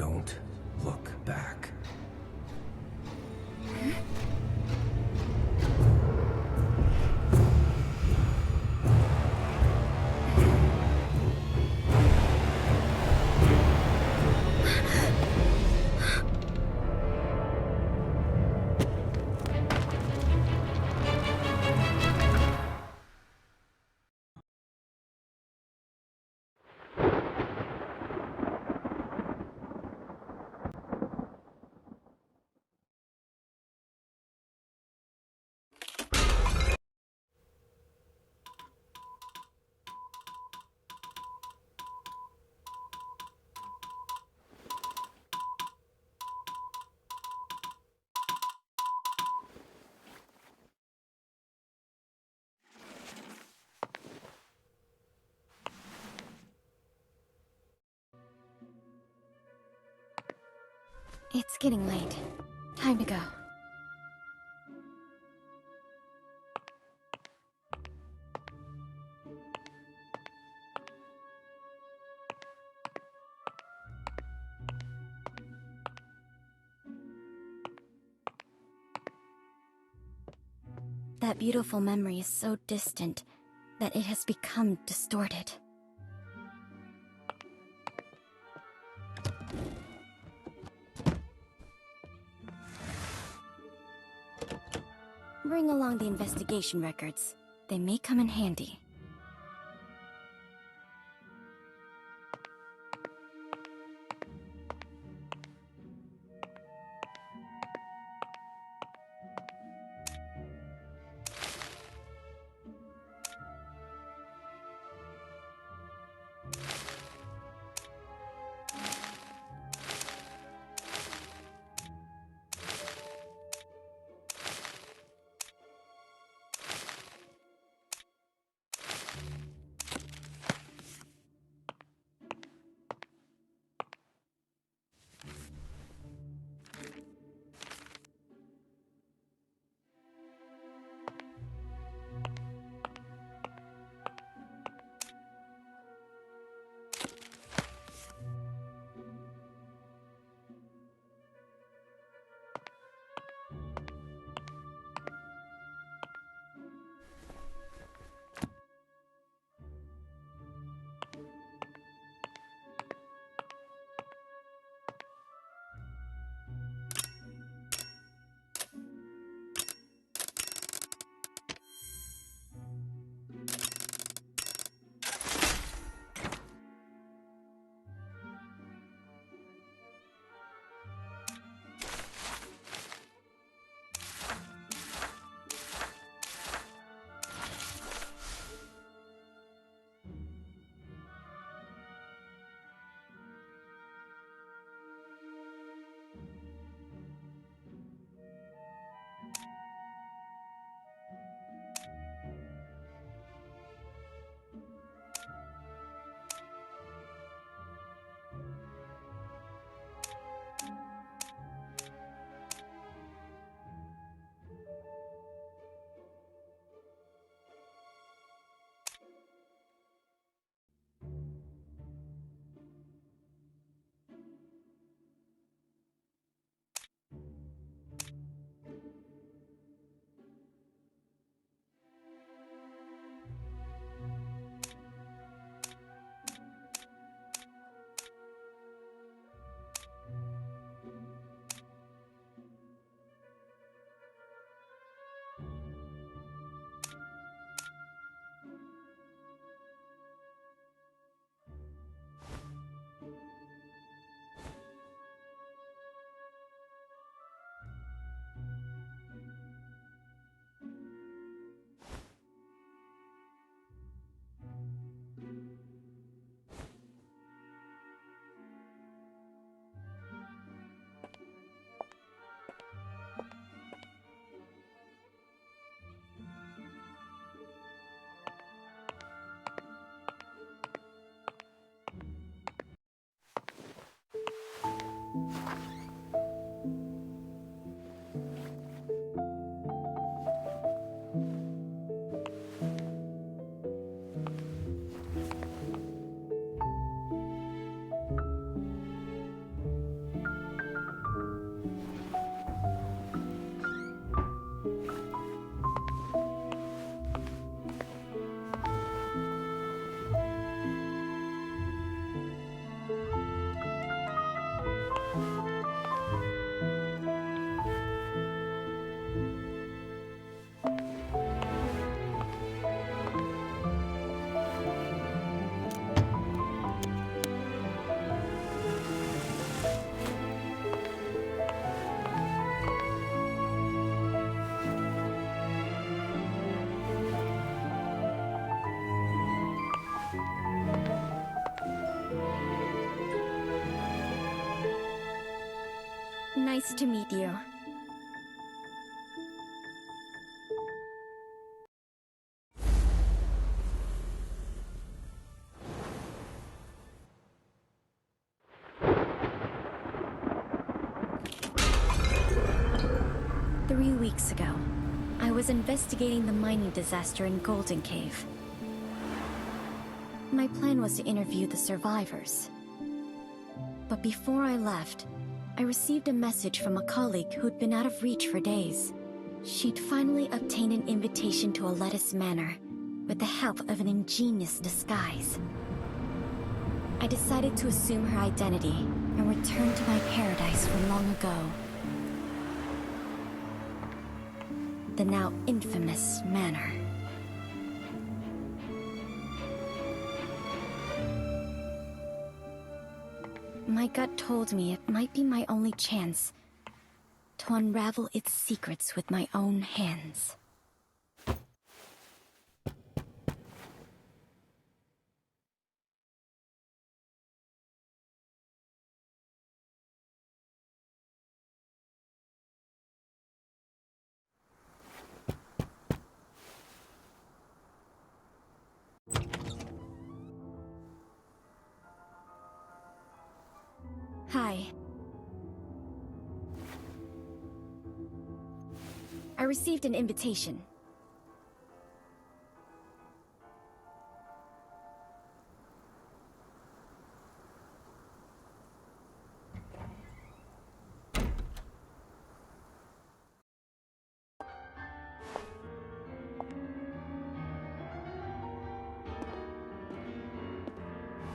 Don't look back. It's getting late. Time to go. That beautiful memory is so distant that it has become distorted. Bring along the investigation records. They may come in handy. Nice to meet you. Three weeks ago, I was investigating the mining disaster in Golden Cave. My plan was to interview the survivors. But before I left, I received a message from a colleague who'd been out of reach for days. She'd finally obtained an invitation to a lettuce manor, with the help of an ingenious disguise. I decided to assume her identity and return to my paradise from long ago. The now infamous manor. My gut told me it might be my only chance to unravel its secrets with my own hands. Hi. I received an invitation.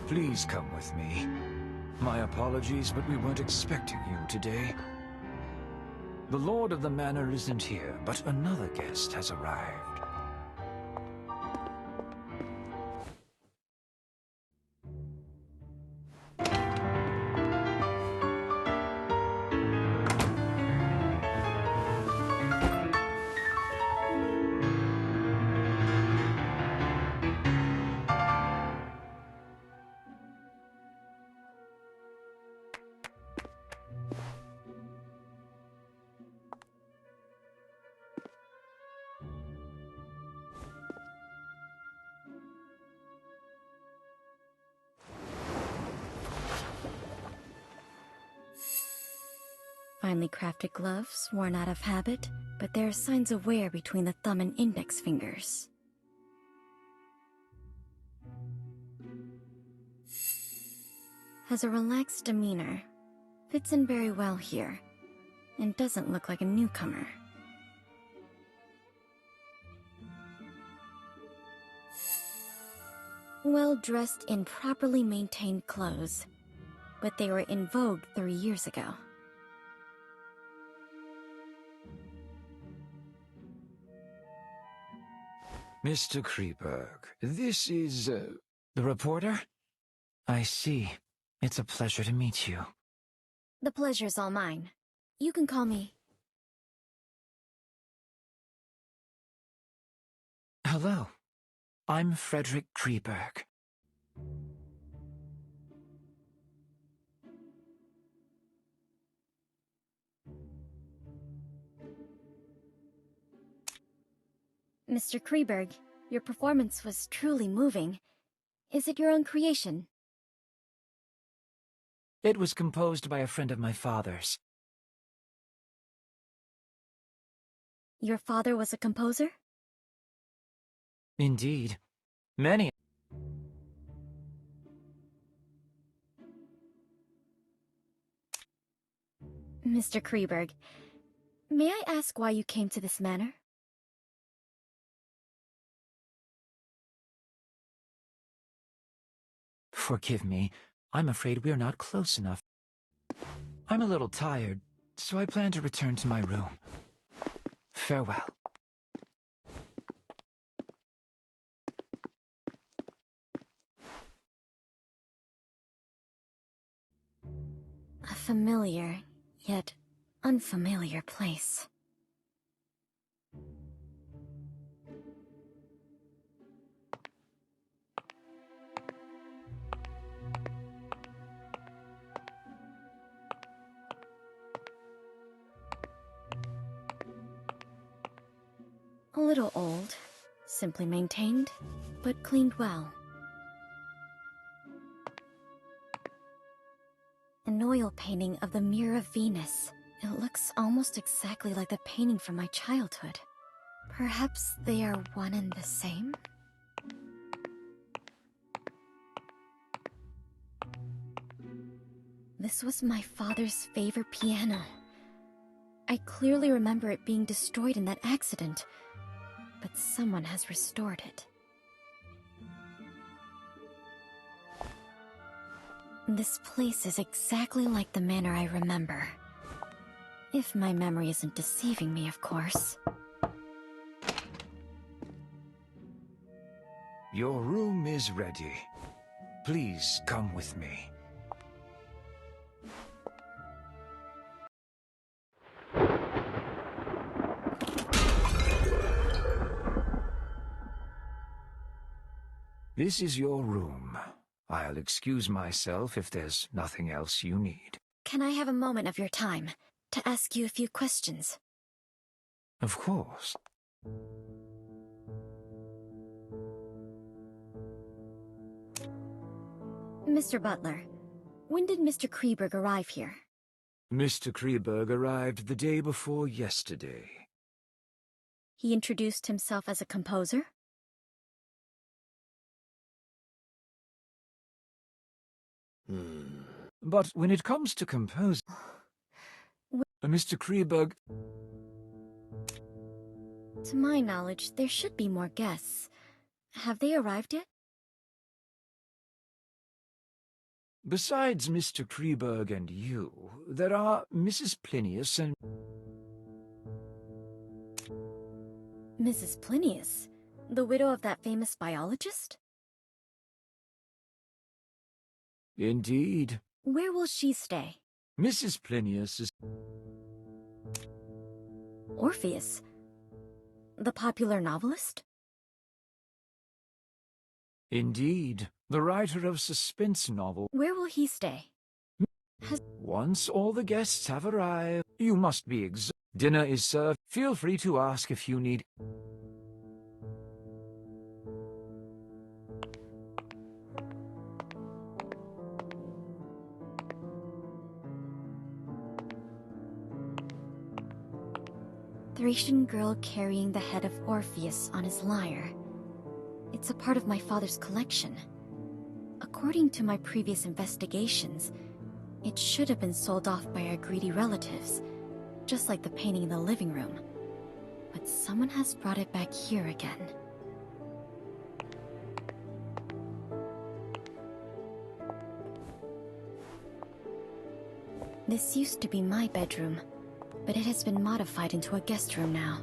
Please come with me. My apologies, but we weren't expecting you today. The Lord of the Manor isn't here, but another guest has arrived. Finely crafted gloves, worn out of habit, but there are signs of wear between the thumb and index fingers. Has a relaxed demeanor, fits in very well here, and doesn't look like a newcomer. Well dressed in properly maintained clothes, but they were in vogue 3 years ago. Mr. Kreberg, this is, the reporter? I see. It's a pleasure to meet you. The pleasure's all mine. You can call me... Hello. I'm Frederick Kreberg. Mr. Kreberg, your performance was truly moving. Is it your own creation? It was composed by a friend of my father's. Your father was a composer? Indeed. Many. Mr. Kreberg, may I ask why you came to this manor? Forgive me. I'm afraid we're not close enough. I'm a little tired, so I plan to return to my room. Farewell. A familiar, yet unfamiliar place. little old, simply maintained, but cleaned well. An oil painting of the Mirror of Venus. It looks almost exactly like the painting from my childhood. Perhaps they are one and the same? This was my father's favorite piano. I clearly remember it being destroyed in that accident, but someone has restored it. This place is exactly like the manor I remember. If my memory isn't deceiving me, of course. Your room is ready. Please come with me. This is your room. I'll excuse myself if there's nothing else you need. Can I have a moment of your time to ask you a few questions? Of course. Mr. Butler, when did Mr. Kreberg arrive here? Mr. Kreberg arrived the day before yesterday. He introduced himself as a composer? But when it comes to composing, Mr. Kreberg... To my knowledge, there should be more guests. Have they arrived yet? Besides Mr. Kreberg and you, there are Mrs. Plinius and... Mrs. Plinius? The widow of that famous biologist? Indeed. Where will she stay? Mrs. Plinius is... Orpheus? The popular novelist? Indeed. The writer of suspense novel. Where will he stay? Once all the guests have arrived, you must be exhausted. Dinner is served. Feel free to ask if you need... Thracian girl carrying the head of Orpheus on his lyre. It's a part of my father's collection. According to my previous investigations, it should have been sold off by our greedy relatives, just like the painting in the living room. But someone has brought it back here again. This used to be my bedroom, but it has been modified into a guest room now.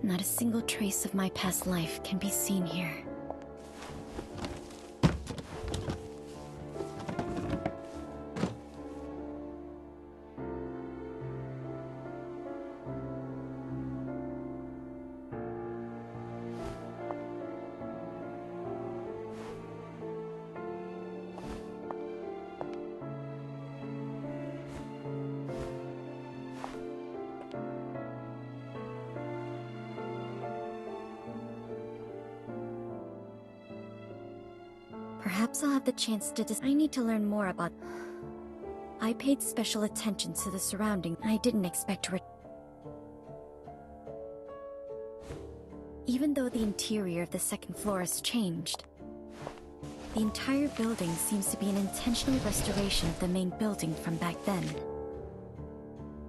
Not a single trace of my past life can be seen here. Perhaps I'll have the chance to I need to learn more about... I paid special attention to the surrounding. I didn't expect to Even though the interior of the second floor has changed, the entire building seems to be an intentional restoration of the main building from back then.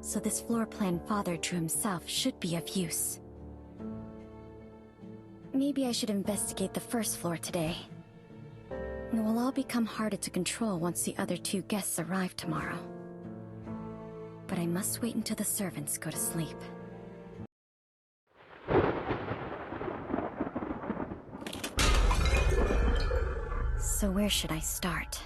So this floor plan Father drew himself should be of use. Maybe I should investigate the first floor today. It will all become harder to control once the other two guests arrive tomorrow. But I must wait until the servants go to sleep. So where should I start?